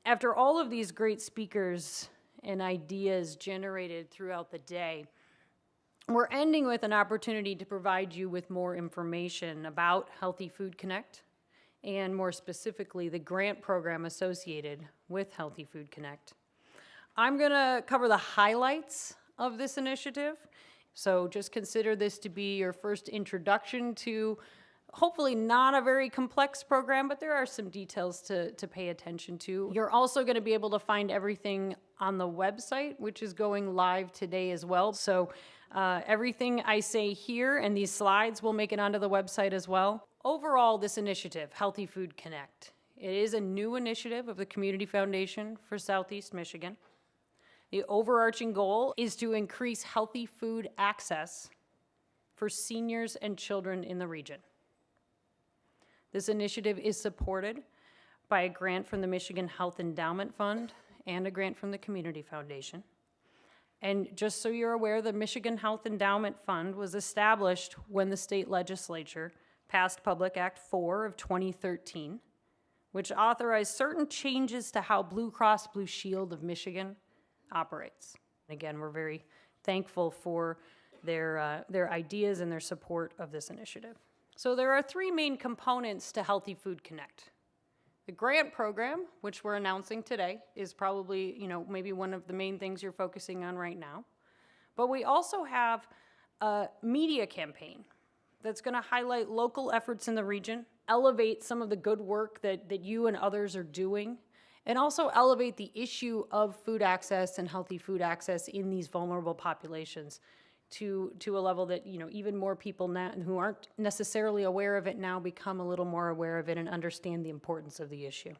After all of these great speakers and ideas generated throughout the day, we're ending with an opportunity to provide you with more information about Healthy Food Connect, and more specifically, the grant program associated with Healthy Food Connect. I'm gonna cover the highlights of this initiative, so just consider this to be your first introduction to hopefully not a very complex program, but there are some details to pay attention to. You're also gonna be able to find everything on the website, which is going live today as well. So everything I say here and these slides will make it onto the website as well. Overall, this initiative, Healthy Food Connect, it is a new initiative of the Community Foundation for Southeast Michigan. The overarching goal is to increase healthy food access for seniors and children in the region. This initiative is supported by a grant from the Michigan Health Endowment Fund and a grant from the Community Foundation. And just so you're aware, the Michigan Health Endowment Fund was established when the state legislature passed Public Act 4 of 2013, which authorized certain changes to how Blue Cross Blue Shield of Michigan operates. Again, we're very thankful for their ideas and their support of this initiative. So there are three main components to Healthy Food Connect. The grant program, which we're announcing today, is probably, maybe one of the main things you're focusing on right now. But we also have a media campaign that's going to highlight local efforts in the region, elevate some of the good work that you and others are doing, and also elevate the issue of food access and healthy food access in these vulnerable populations to a level that, even more people now who aren't necessarily aware of it now become a little more aware of it and understand the importance of the issue.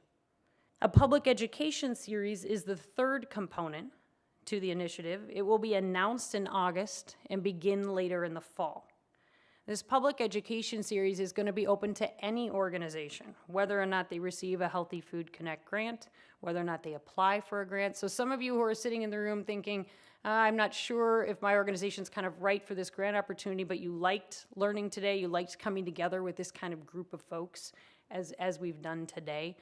A public education series is the third component to the initiative. It will be announced in August and begin later in the fall. This public education series is going to be open to any organization, whether or not they receive a Healthy Food Connect grant, whether or not they apply for a grant. So some of you who are sitting in the room thinking, I'm not sure if my organization's kind of right for this grant opportunity, but you liked learning today, you liked coming together with this kind of group of folks as we've done today,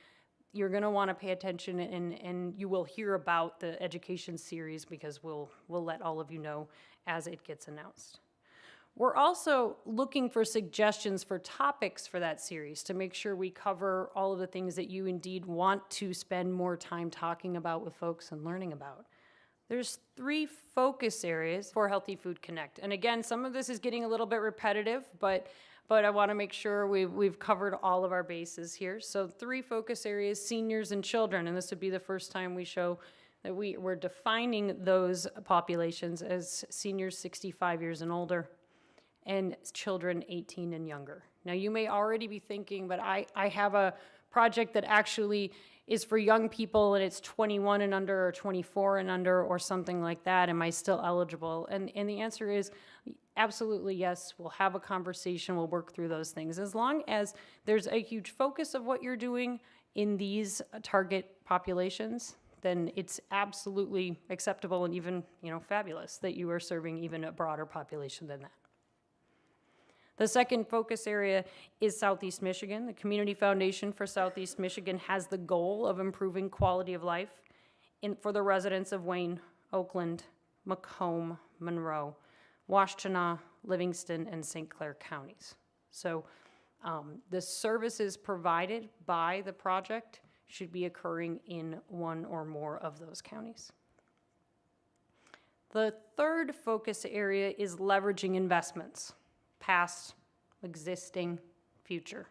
you're going to want to pay attention, and you will hear about the education series because we'll let all of you know as it gets announced. We're also looking for suggestions for topics for that series to make sure we cover all of the things that you indeed want to spend more time talking about with folks and learning about. There's three focus areas for Healthy Food Connect. And again, some of this is getting a little bit repetitive, but I want to make sure we've covered all of our bases here. So three focus areas: seniors and children, and this would be the first time we show that we're defining those populations as seniors 65 years and older, and children 18 and younger. Now, you may already be thinking, but I have a project that actually is for young people and it's 21 and under or 24 and under or something like that. Am I still eligible? And the answer is absolutely yes. We'll have a conversation. We'll work through those things. As long as there's a huge focus of what you're doing in these target populations, then it's absolutely acceptable and even, fabulous that you are serving even a broader population than that. The second focus area is Southeast Michigan. The Community Foundation for Southeast Michigan has the goal of improving quality of life for the residents of Wayne, Oakland, Macomb, Monroe, Washtenaw, Livingston, and St. Clair counties. So the services provided by the project should be occurring in one or more of those counties. The third focus area is leveraging investments. Past, existing, future.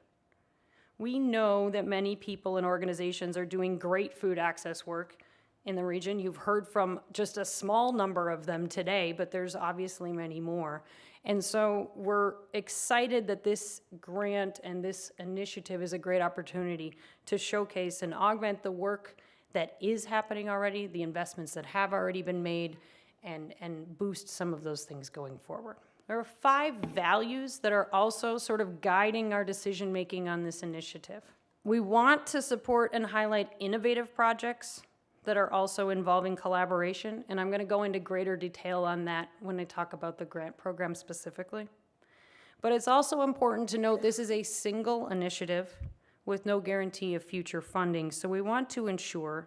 We know that many people and organizations are doing great food access work in the region. You've heard from just a small number of them today, but there's obviously many more. And so we're excited that this grant and this initiative is a great opportunity to showcase and augment the work that is happening already, the investments that have already been made, and boost some of those things going forward. There are 5 values that are also sort of guiding our decision-making on this initiative. We want to support and highlight innovative projects that are also involving collaboration, and I'm going to go into greater detail on that when I talk about the grant program specifically. But it's also important to note this is a single initiative with no guarantee of future funding, so we want to ensure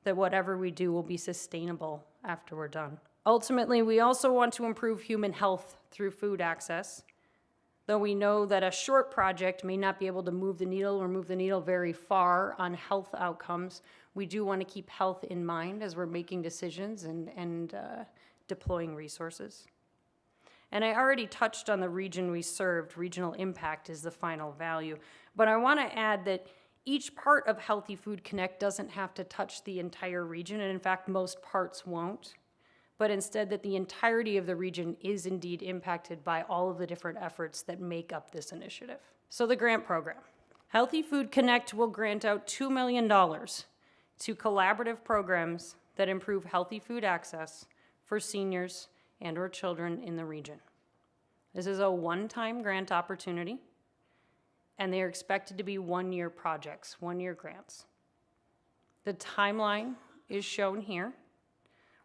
that whatever we do will be sustainable after we're done. Ultimately, we also want to improve human health through food access. Though we know that a short project may not be able to move the needle or move the needle very far on health outcomes, we do want to keep health in mind as we're making decisions and deploying resources. And I already touched on the region we served. Regional impact is the final value. But I want to add that each part of Healthy Food Connect doesn't have to touch the entire region, and in fact, most parts won't. But instead that the entirety of the region is indeed impacted by all of the different efforts that make up this initiative. So the grant program. Healthy Food Connect will grant out $2 million to collaborative programs that improve healthy food access for seniors and or children in the region. This is a one-time grant opportunity, and they are expected to be one-year projects, one-year grants. The timeline is shown here.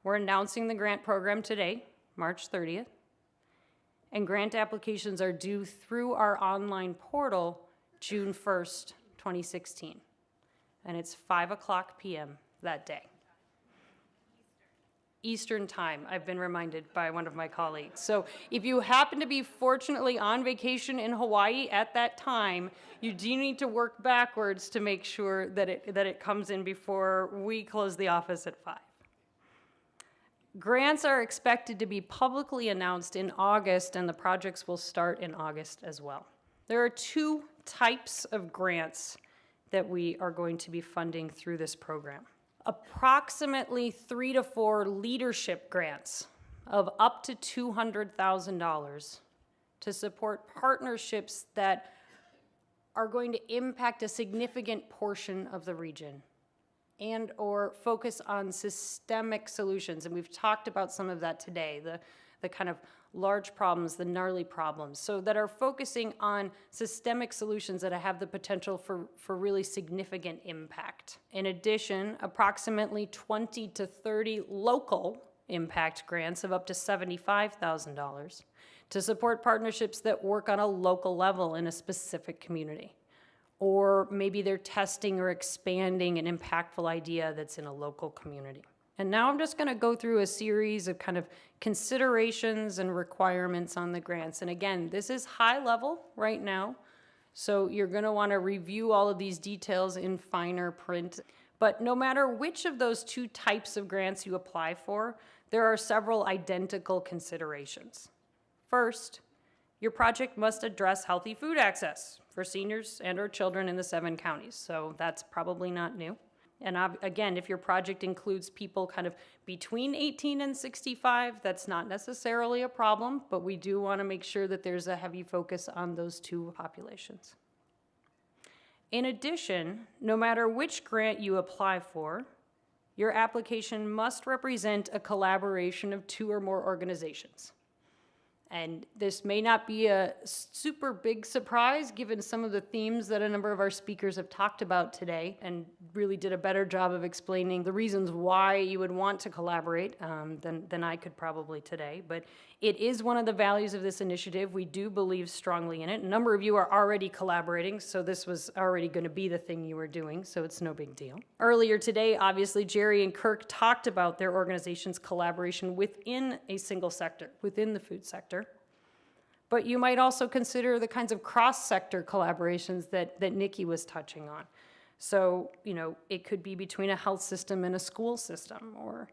We're announcing the grant program today, March 30th, and grant applications are due through our online portal June 1st, 2016, and it's 5:00 p.m. that day. Eastern time, I've been reminded by one of my colleagues. So if you happen to be fortunately on vacation in Hawaii at that time, you do need to work backwards to make sure that it comes in before we close the office at 5. Grants are expected to be publicly announced in August, and the projects will start in August as well. There are 2 types of grants that we are going to be funding through this program. Approximately 3 to 4 leadership grants of up to $200,000 to support partnerships that are going to impact a significant portion of the region and or focus on systemic solutions. And we've talked about some of that today, the kind of large problems, the gnarly problems, so that are focusing on systemic solutions that have the potential for really significant impact. In addition, approximately 20 to 30 local impact grants of up to $75,000 to support partnerships that work on a local level in a specific community. Or maybe they're testing or expanding an impactful idea that's in a local community. And now I'm just going to go through a series of kind of considerations and requirements on the grants. And again, this is high level right now, so you're going to want to review all of these details in finer print. But no matter which of those 2 types of grants you apply for, there are several identical considerations. First, your project must address healthy food access for seniors and or children in the 7 counties, so that's probably not new. And again, if your project includes people kind of between 18 and 65, that's not necessarily a problem, but we do want to make sure that there's a heavy focus on those 2 populations. In addition, no matter which grant you apply for, your application must represent a collaboration of 2 or more organizations. And this may not be a super big surprise given some of the themes that a number of our speakers have talked about today and really did a better job of explaining the reasons why you would want to collaborate than I could probably today. But it is one of the values of this initiative. We do believe strongly in it. A number of you are already collaborating, so this was already going to be the thing you were doing, so it's no big deal. Earlier today, obviously, Jerry and Kirk talked about their organization's collaboration within a single sector, within the food sector. But you might also consider the kinds of cross-sector collaborations that Nikki was touching on. So, it could be between a health system and a school system, or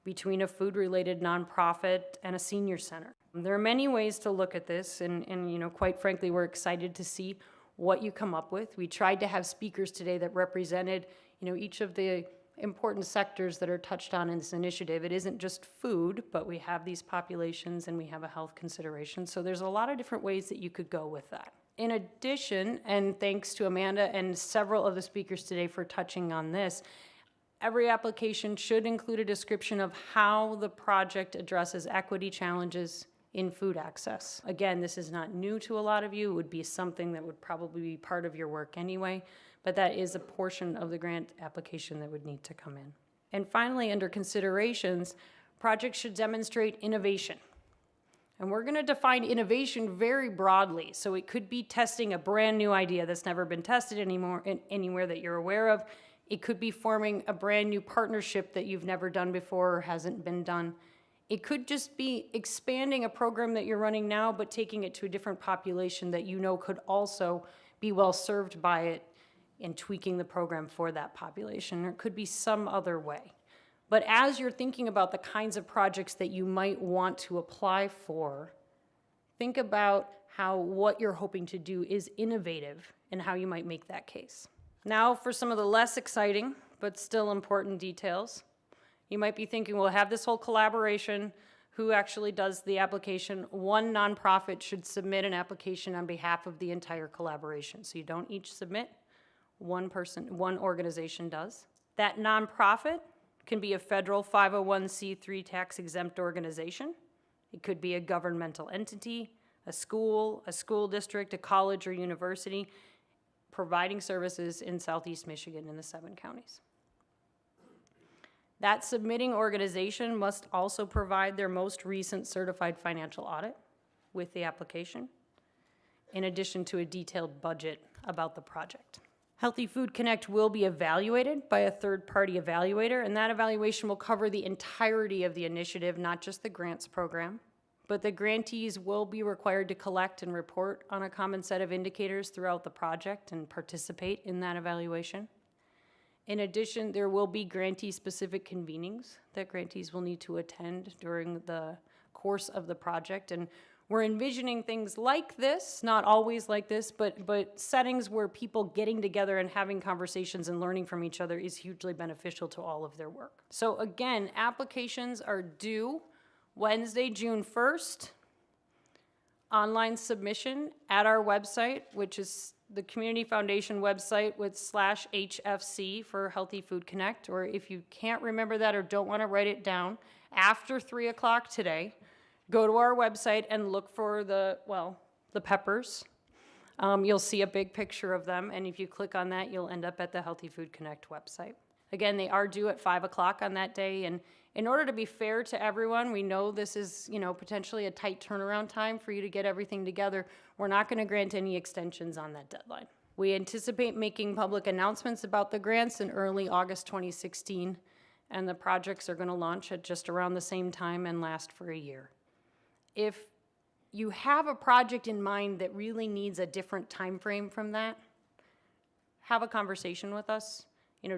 between a food-related nonprofit and a senior center. There are many ways to look at this, and quite frankly, we're excited to see what you come up with. We tried to have speakers today that represented, each of the important sectors that are touched on in this initiative. It isn't just food, but we have these populations and we have a health consideration. So there's a lot of different ways that you could go with that. In addition, and thanks to Amanda and several of the speakers today for touching on this, every application should include a description of how the project addresses equity challenges in food access. Again, this is not new to a lot of you. It would be something that would probably be part of your work anyway, but that is a portion of the grant application that would need to come in. And finally, under considerations, projects should demonstrate innovation. And we're going to define innovation very broadly. So it could be testing a brand new idea that's never been tested anymore anywhere that you're aware of. It could be forming a brand new partnership that you've never done before or hasn't been done. It could just be expanding a program that you're running now, but taking it to a different population that you know could also be well served by it and tweaking the program for that population. Or it could be some other way. But as you're thinking about the kinds of projects that you might want to apply for, think about how what you're hoping to do is innovative and how you might make that case. Now for some of the less exciting, but still important details. You might be thinking, we'll have this whole collaboration. Who actually does the application? One nonprofit should submit an application on behalf of the entire collaboration. So you don't each submit, one person, one organization does. That nonprofit can be a federal 501c3 tax-exempt organization. It could be a governmental entity, a school district, a college or university, providing services in Southeast Michigan in the 7 counties. That submitting organization must also provide their most recent certified financial audit with the application, in addition to a detailed budget about the project. Healthy Food Connect will be evaluated by a third-party evaluator, and that evaluation will cover the entirety of the initiative, not just the grants program. But the grantees will be required to collect and report on a common set of indicators throughout the project and participate in that evaluation. In addition, there will be grantee-specific convenings that grantees will need to attend during the course of the project. And we're envisioning things like this, not always like this, but settings where people getting together and having conversations and learning from each other is hugely beneficial to all of their work. So again, applications are due Wednesday, June 1st, online submission at our website, which is the Community Foundation website with /HFC for Healthy Food Connect, or if you can't remember that or don't want to write it down, after 3 o'clock today, go to our website and look for the peppers. You'll see a big picture of them, and if you click on that, you'll end up at the Healthy Food Connect website. Again, they are due at 5 o'clock on that day, and in order to be fair to everyone, we know this is, potentially a tight turnaround time for you to get everything together. We're not going to grant any extensions on that deadline. We anticipate making public announcements about the grants in early August 2016, and the projects are going to launch at just around the same time and last for a year. If you have a project in mind that really needs a different time frame from that, have a conversation with us.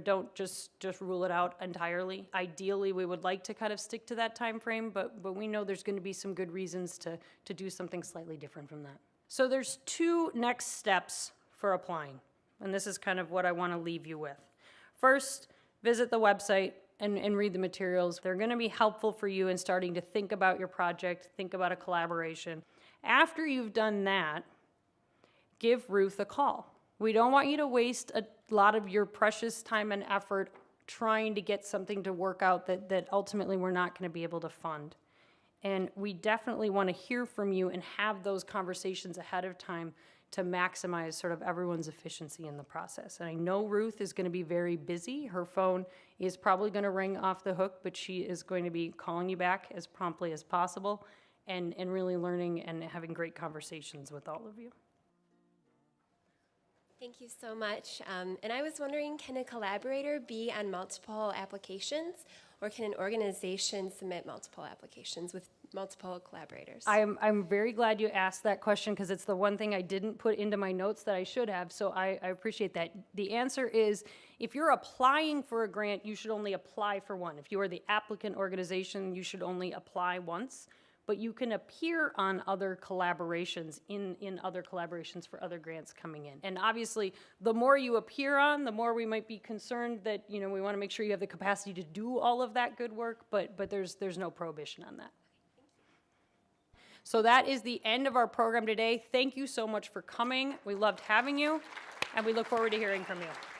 Don't just rule it out entirely. Ideally, we would like to kind of stick to that time frame, but we know there's going to be some good reasons to do something slightly different from that. So there's 2 next steps for applying, and this is kind of what I want to leave you with. First, visit the website and read the materials. They're going to be helpful for you in starting to think about your project, think about a collaboration. After you've done that, give Ruth a call. We don't want you to waste a lot of your precious time and effort trying to get something to work out that ultimately we're not going to be able to fund. And we definitely want to hear from you and have those conversations ahead of time to maximize sort of everyone's efficiency in the process. And I know Ruth is going to be very busy. Her phone is probably going to ring off the hook, but she is going to be calling you back as promptly as possible and really learning and having great conversations with all of you. Thank you so much. And I was wondering, can a collaborator be on multiple applications, or can an organization submit multiple applications with multiple collaborators? I'm very glad you asked that question because it's the one thing I didn't put into my notes that I should have, so I appreciate that. The answer is, if you're applying for a grant, you should only apply for one. If you are the applicant organization, you should only apply once. But you can appear on other collaborations, in other collaborations for other grants coming in. And obviously, the more you appear on, the more we might be concerned that, we want to make sure you have the capacity to do all of that good work, but there's no prohibition on that. So that is the end of our program today. Thank you so much for coming. We loved having you, and we look forward to hearing from you.